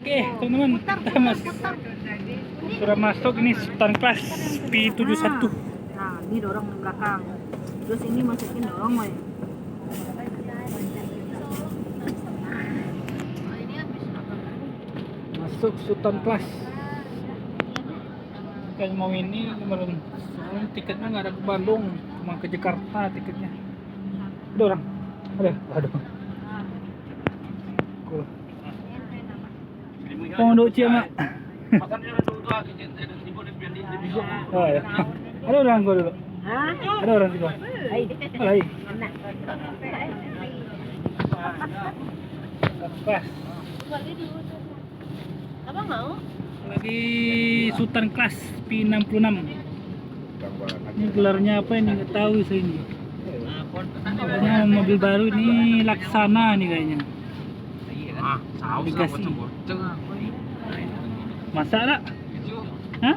Oke, teman-teman, sudah masuk ini Sultan Class P71. Nah, ini dorong di belakang. Terus ini masukin dorong, woy. Masuk Sultan Class. Kalau mau ini kemarin tiketnya nggak ada ke Bandung, cuma ke Jakarta tiketnya. Ada orang? Ada. Cool. Mau duduk cia mak? Oh ya. Ada orang gua dulu. Ada orang di bawah. Hai. Pas. Abang mau? Lagi Sultan Class P66. Ini gelarnya apa ini nggak tahu saya ini. Pokoknya mobil baru ini Laksana nih kayaknya. Dikasih. Masa lah? Hah?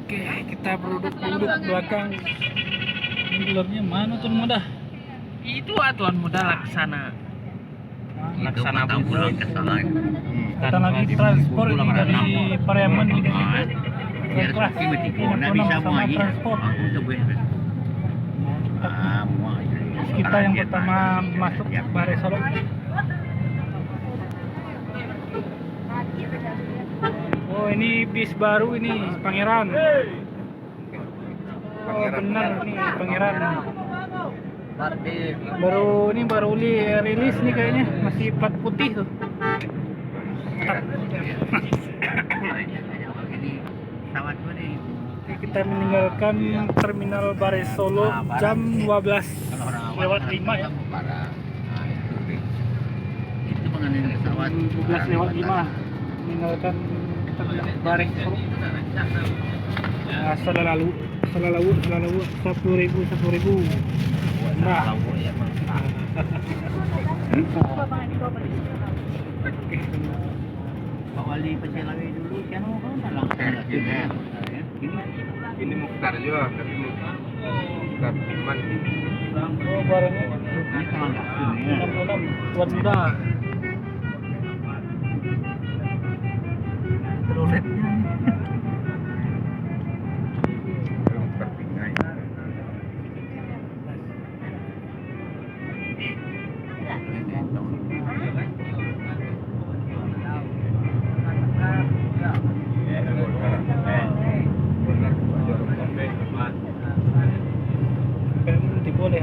Oke, kita duduk belakang. Ini gelarnya mana tuan muda? Itu tuan muda Laksana. Laksana pulang ke sana. Kita lagi transport ini dari Pariaman nih kayaknya. Biar Kelas kopi betiko, nggak bisa sama mau transport. Aku coba. Kita yang pertama masuk Bare Solo. Oh, ini bis baru ini Pangeran. Oh, benar nih Pangeran. Baru rilis nih kayaknya, masih plat putih tuh. Oke, kita meninggalkan terminal Bare Solo jam 12:05 ya. Itu mengenai pesawat 12:05 meninggalkan terminal Bare Solo. Nah, selalu 10.000. Nah, Pak Wali Peselawi dulu kan langsung Ini Mukhtar juga, tapi Mukhtar Iman. oh barangnya ini kalau nggak punya 66 Tuan Muda. troletnya Mukhtar Pingai. Berhenti boleh.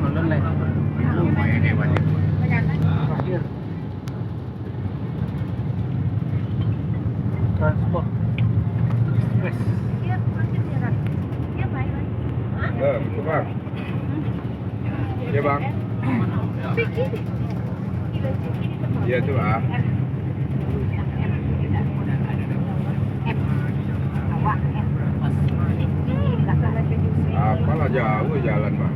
mondon lah lumayan ya banyak Terakhir transport express. Itu bang. Ya bang. Iya tuh ah. Apalah jauh jalan bang.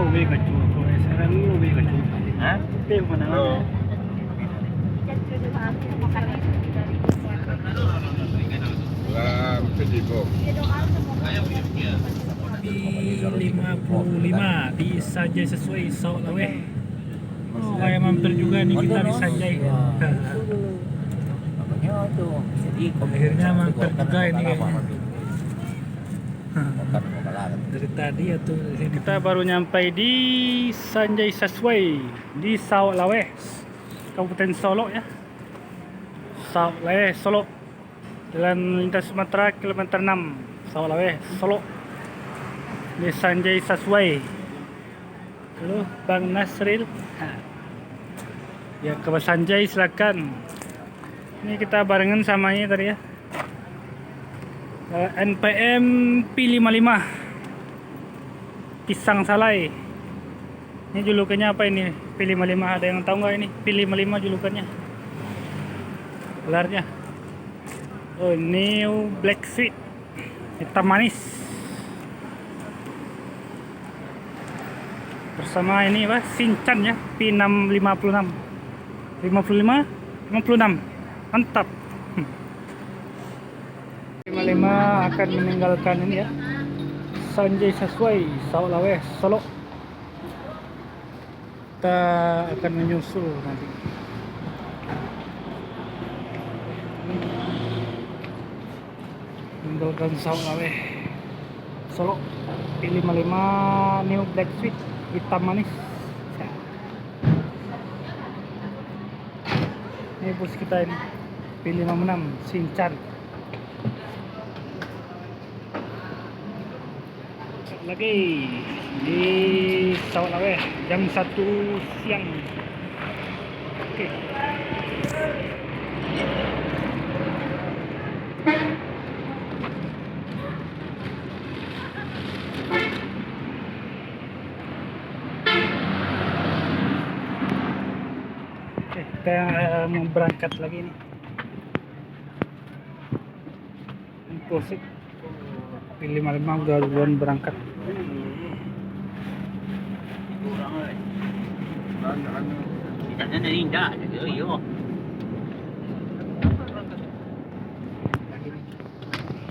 Lebih kacau, kalau sekarang lebih kacau. hah Itu yang mana? Oh. Lah, kejibok. P55 di Sanjay sesuai Sauk Laweh. Oh, kayak mampir juga nih kita di Sanjay. Akhirnya mampir juga ini kayaknya. Dari tadi ya tuh kita baru nyampe di Sanjay Sesuai di Sauk Laweh, Kabupaten Solo ya. Sauk Laweh Solo. Jalan lintas Sumatera kilometer 6 Sauk Laweh Solo. Di Sanjay Sesuai. Halo Bang Nasril. Ya ke Sanjay silakan. Ini kita barengan sama ini tadi ya. NPM P55 Pisang Salai. Ini julukannya apa ini? P55, ada yang tahu nggak ini? P55 julukannya. Gelarnya. Oh, New Black Sweet. Hitam manis. Bersama ini apa? Shinchan ya, P656. 55, 56. Mantap. 55 akan meninggalkan ini ya, Sanjay Saswai, Sauk Laweh, Solo. Kita akan menyusul nanti. Meninggalkan Sauk Laweh, Solo. P55 New Black Sweet, hitam manis. Ini bus kita ini P56 Sincan. Lagi di Sauk Laweh jam 1 siang. Oke. Kita mau berangkat lagi nih. Impulsif P55 udah duluan berangkat. Tidaknya dari indah gitu, yo.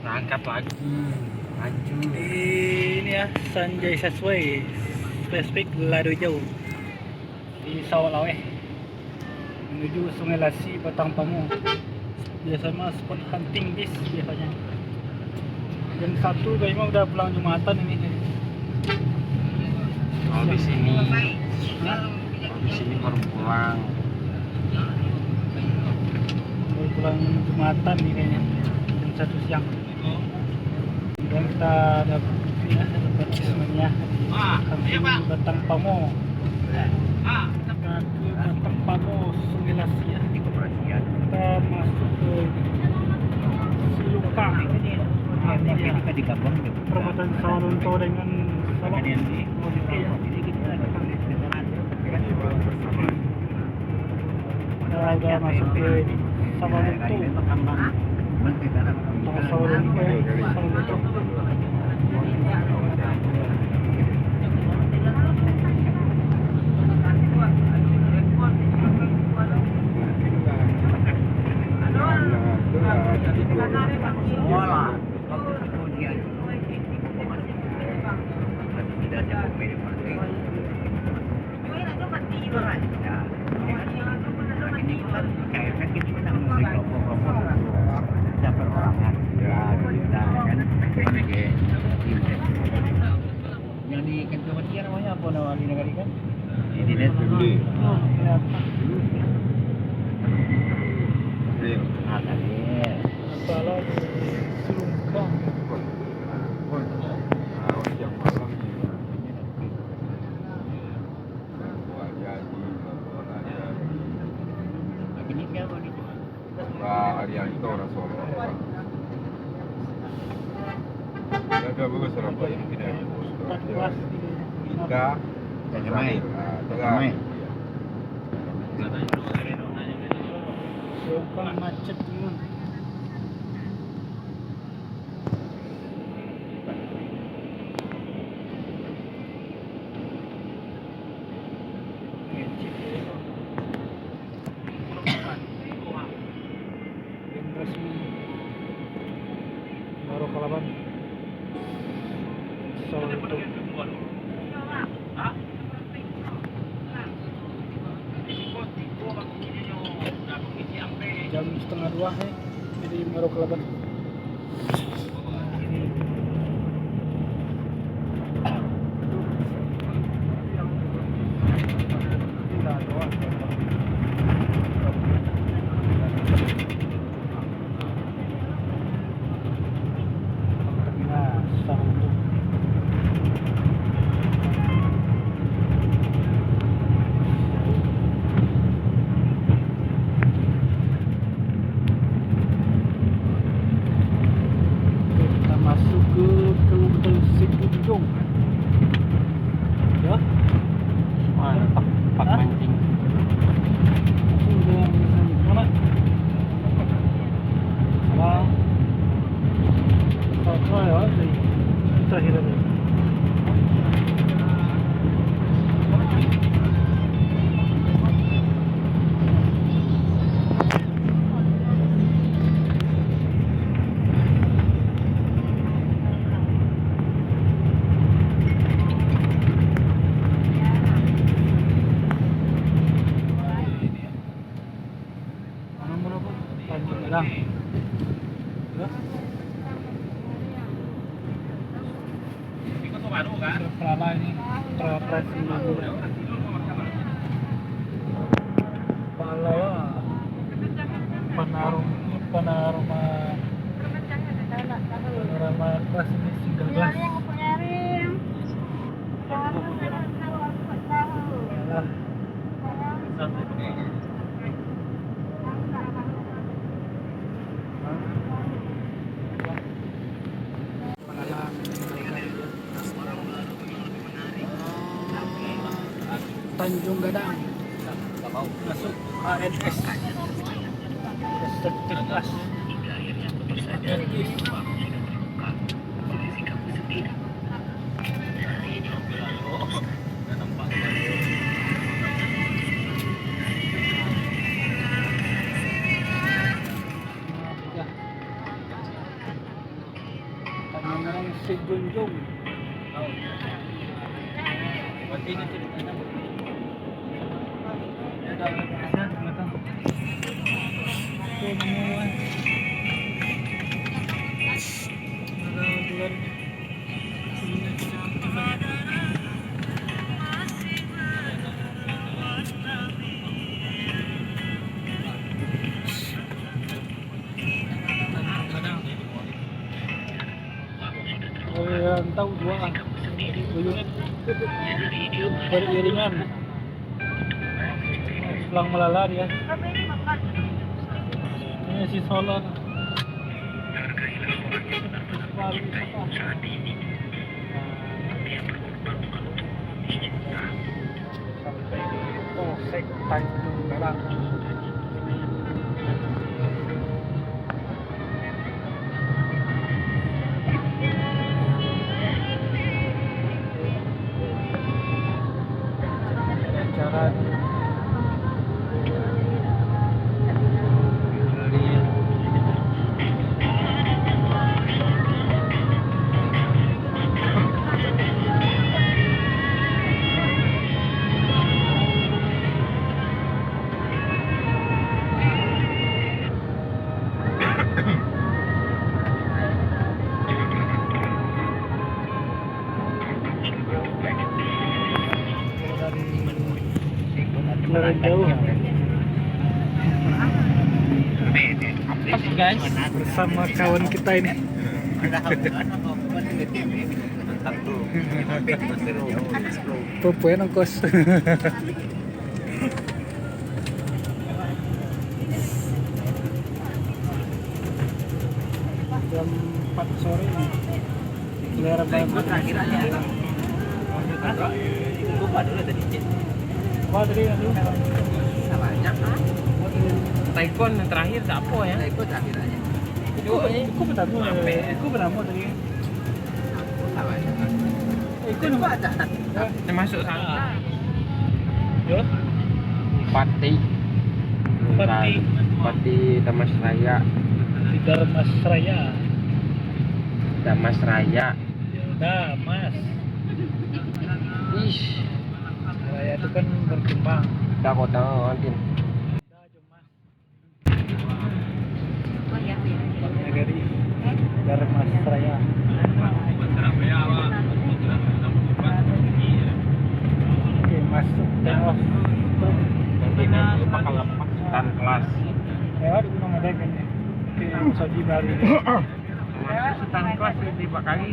Berangkat lagi, maju. Ini ya Sanjay Saswai, spesifik Lado Jauh di Sauk Laweh menuju Sungai Lasi, Batang Pamo. Biasanya spot hunting bis biasanya. Jam 1 kayaknya udah pulang Jumatan ini. Kalau di sini, baru pulang. Baru pulang Jumatan nih kayaknya jam 1 siang. Dan kita dapat advertisementnya di Batang Pamo. Kita ke Batang Pamo, Sungai Lasi ya. Kita masuk ke Siluka. Kita di Gabon gitu. Perempatan Sawalunto dengan Solo. Kita udah masuk ke Sawalunto. Sawalunto. Yang di Kentawati namanya apa nama di negara kan? Ini beli. Ah, tadi. Salah Siluka. Yang malam ini. Lagi ni siapa ni? Pak Arianto orang Solo. Ada bagus orang baik yang tidak kita Jamai. Jamai. Siluka macet memang. Baru Kalaban. Sawalunto. Jam 1:30 ya, jadi Baru Kalaban. Nah, Sawalunto. mana pun Tanjung Gadang. Ya. Pelala ini represi Pahlawa panorama kelas ini single kelas. Yalah. Tanjung Gadang masuk ANS Restricted Class. Tanjung Gadang Sejunjung. Tahu dua unit beriringan selang melala dia. Ini si solar sampai di Polsek Tanjung Gadang. Dari jauh guys bersama kawan kita ini. Popo nongkos. Jam 4 sore ini. Selera banget. Taikon yang terakhir siapa ya? Ikut akhirnya. Aku bertemu tadi. Itu Ada. Termasuk sana. Yo. Pati Damas Raya. Di Darmas Raya. Damas Raya. Damas. Ish. Raya itu kan berkembang. Dah kota Antin. Negeri Darmas Raya. Oke, masuk tengok. Nanti bakal lepas dan kelas. Lewat di Gunung Medek ini. Oke, Soji Bali. Masuk setan kelas 5 kali.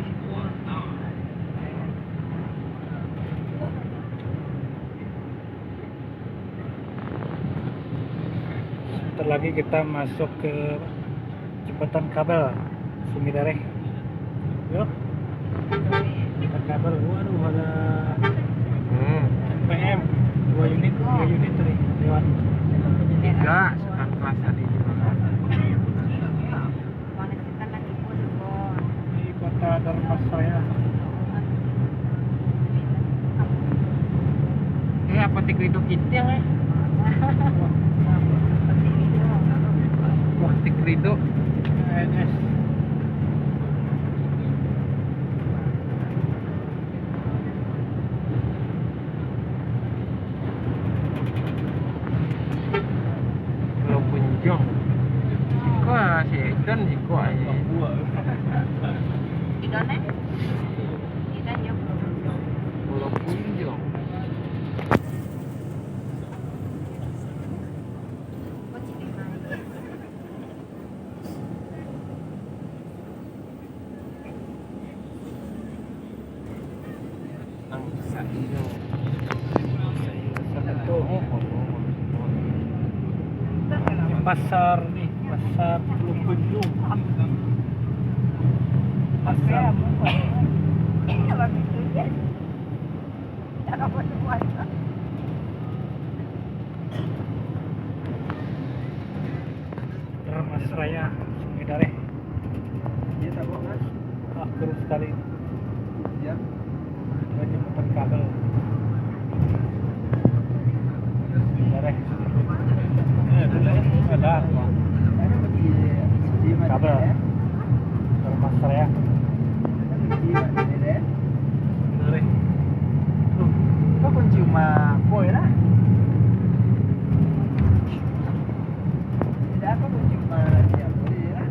Sebentar lagi kita masuk ke jembatan kabel Sumidare. Yuk. Jembatan kabel. Waduh, ada PM 2 unit, 3 unit tadi lewat. 3 setan kelas tadi juga. Di kota Darmas Raya. Apotek Rido Kintang Apotek Rido ANS. Pulau Punjong. Idan ikut aja. Idan Idan jauh. Walaupun jauh. Có chỉ để mai. Ang sa iyo. Pasar nih, pasar Lumbenjung. Pasar. Ini apa itu ya? Tak apa buat. Mas Raya Sumedare. Dia tak buat mas. Ah, terus sekali. Ya. Jembatan kabel. Sumedare. Ada Ada bagi di mana? kabel. Kalau Mas Raya Di mana dia? Sumedare. Kau kunci rumah boy lah. Tidak apa kunci rumah dia boy lah.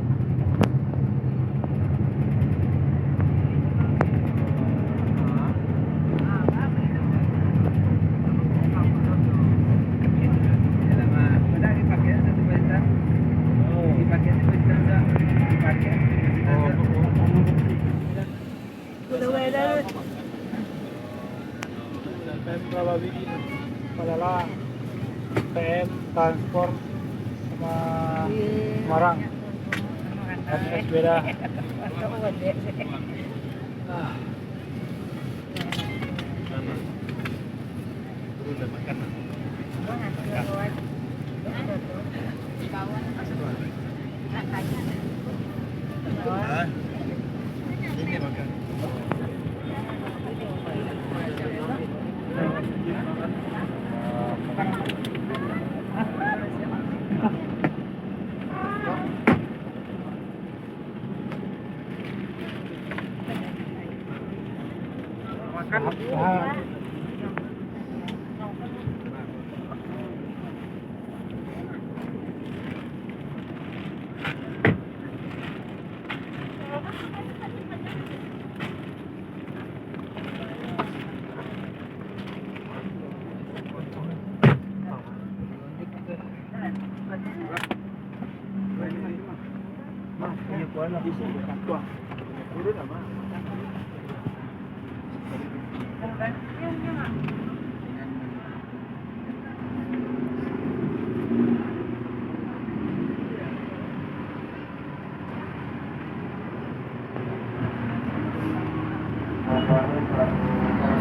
PM Rawabi Palala, PM transport sama Semarang dan sepeda.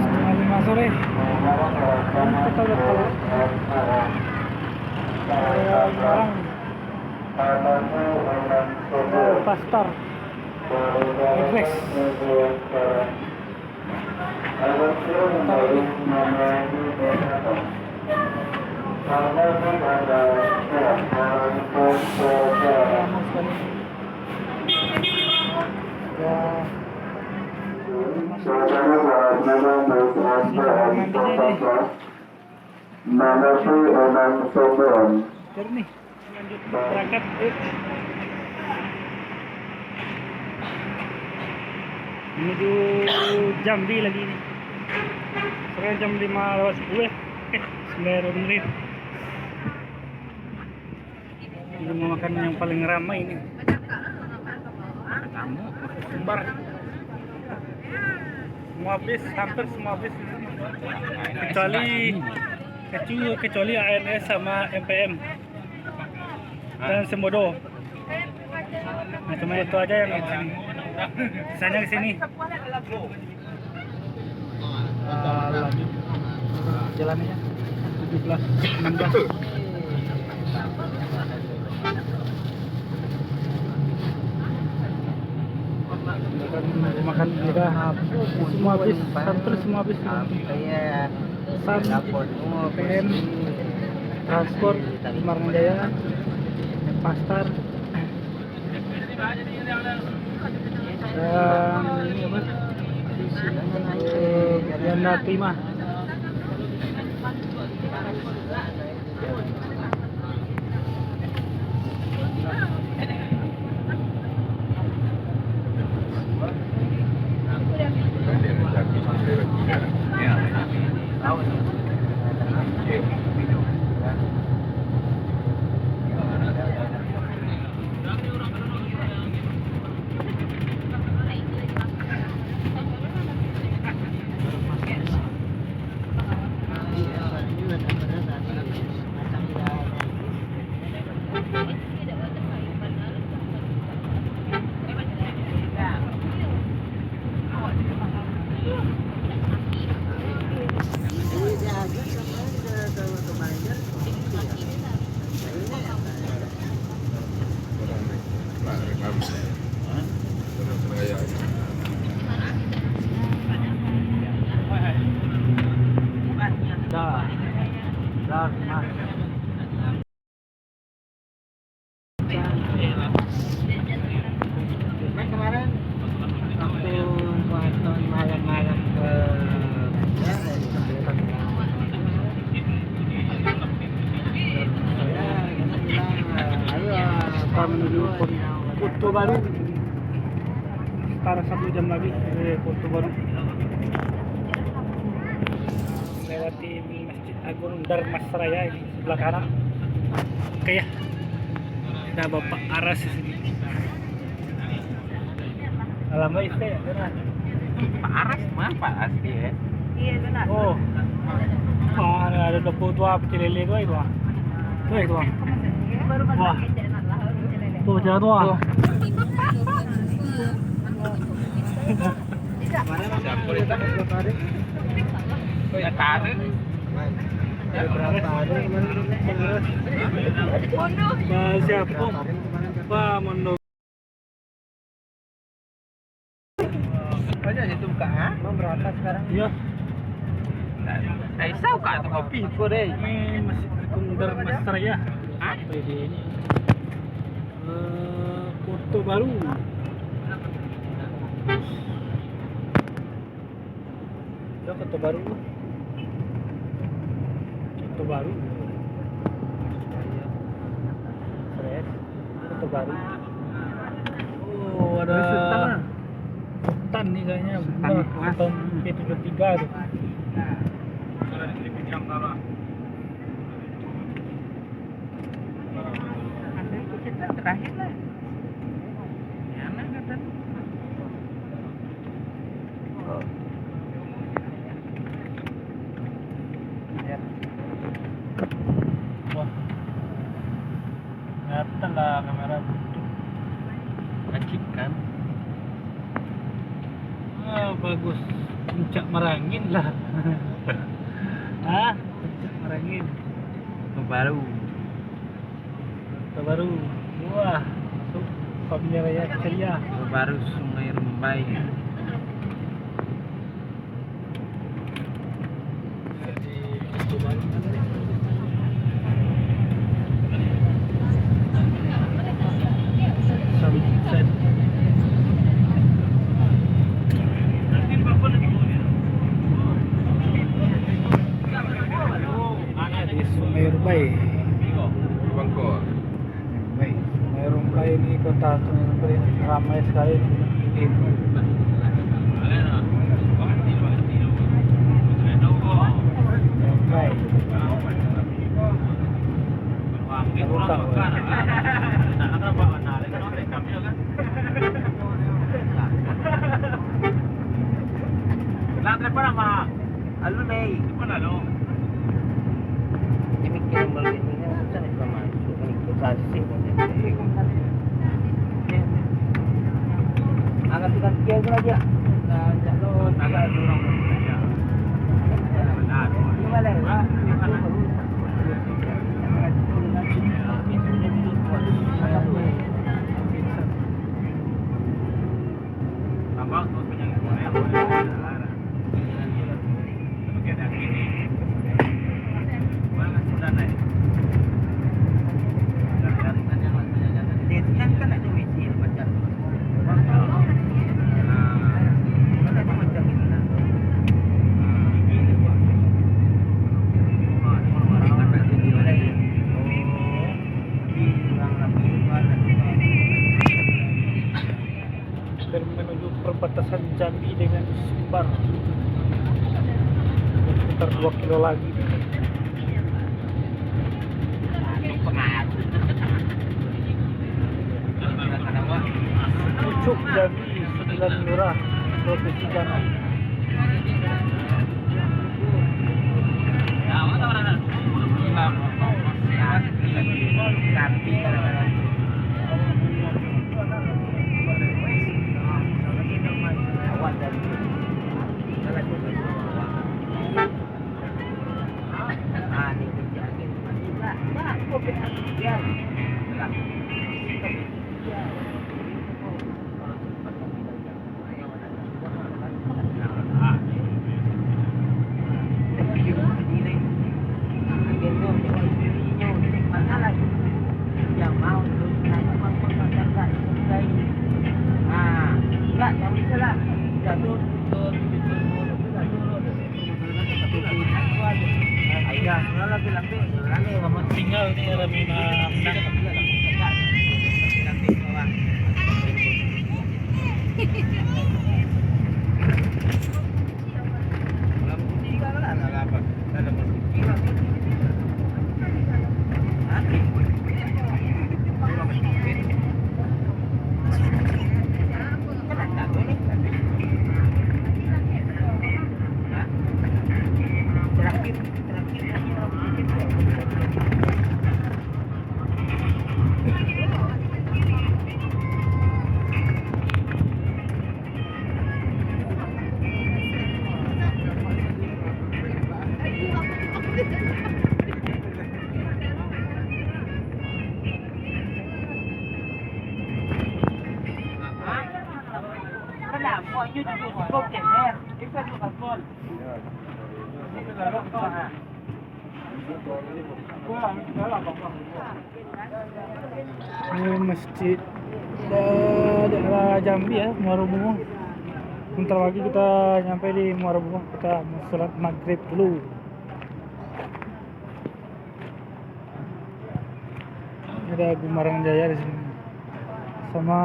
Setengah 5 sore kita udah keluar Semarang Pastar Express nih lanjut berangkat menuju Jambi lagi nih. Sekarang jam 5:10 9 menit. Ini mau makan yang paling ramai ini. Tamu Sumbar. Semua bis, hampir semua bis kecuali ANS sama MPM dan Sembodo. Nah, cuma itu aja yang di sini. Sisanya ke sini. Lanjut jalannya 17 16. Makan juga semua bis, hampir semua bis Kayak PM transport Semarang Jaya, Pastar, dan ini apa? Yana Prima. kita menuju Kota Baru. Sekitar 1 jam lagi dari Kota Baru. Lewati Masjid Agung Darmasraya ini sebelah kanan. Oke ya. Ada Bapak Aras di sini. Alamak itu ya, benar. Pak Aras mah Pak Asli ya. Iya benar. Oh. Ada 20 tua pecel lele tuh itu. Tuh itu. Baru Wah. pakai jalan lah harus jalan. Tuh jangan tua. Siapa itu? Oh ya tarik. Berapa ada siapa? Pak Mondo. Banyak itu buka ha? Mau berapa sekarang? Iya. Saya tahu kak tu kopi ko deh. Ini Masjid Agung Darmasraya. Hah? PD ini. Kota Baru. Ya Kota Baru. Kota Baru. Stres. Kota Baru. Oh, ada Sultan nih kayaknya. Sultan P73 tuh. Kita terakhir lah. Ya mana kata? Wah. Nyata lah kamera. Acik kan? Bagus. Puncak Merangin lah. Hah? Puncak Merangin. Baru. Kota Baru. Wah. Masuk Familia Raya Ceria. Baru Sungai Rembai. Kota Baru. Sunset. Di Sungai Rembai. Bangkok. Baik, Sungai Rembai ini kota Sungai Rembai ini ramai sekali. Rembai. Aku tahu. Lantai para ma. Alu deh. Mana lo? Ini mikir balik ini kan kita masuk ke sasi. Agak tukang kiai pun aja. Nah, lo agak dorong saja. Ini mana? Abang tu punya dan menuju perbatasan Jambi dengan Sumbar. Sekitar 2 kilo lagi. Pucuk Jambi, 9 Lurah, Provinsi Jambi. Tinggal ini Ramina menang. Mọi như chúng tôi không thể nghe. Cái phần của con. Ini kalau kita. Gua kalau bang. Ini masjid daerah Jambi ya, Muara Bungo. Bentar lagi kita nyampe di Muara Bungo, kita mau sholat maghrib dulu. Ini ada Gumarang Jaya di sini, sama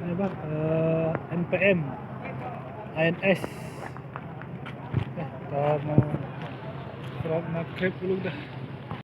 ini apa? NPM, ANS. Kita mau sholat maghrib dulu dah.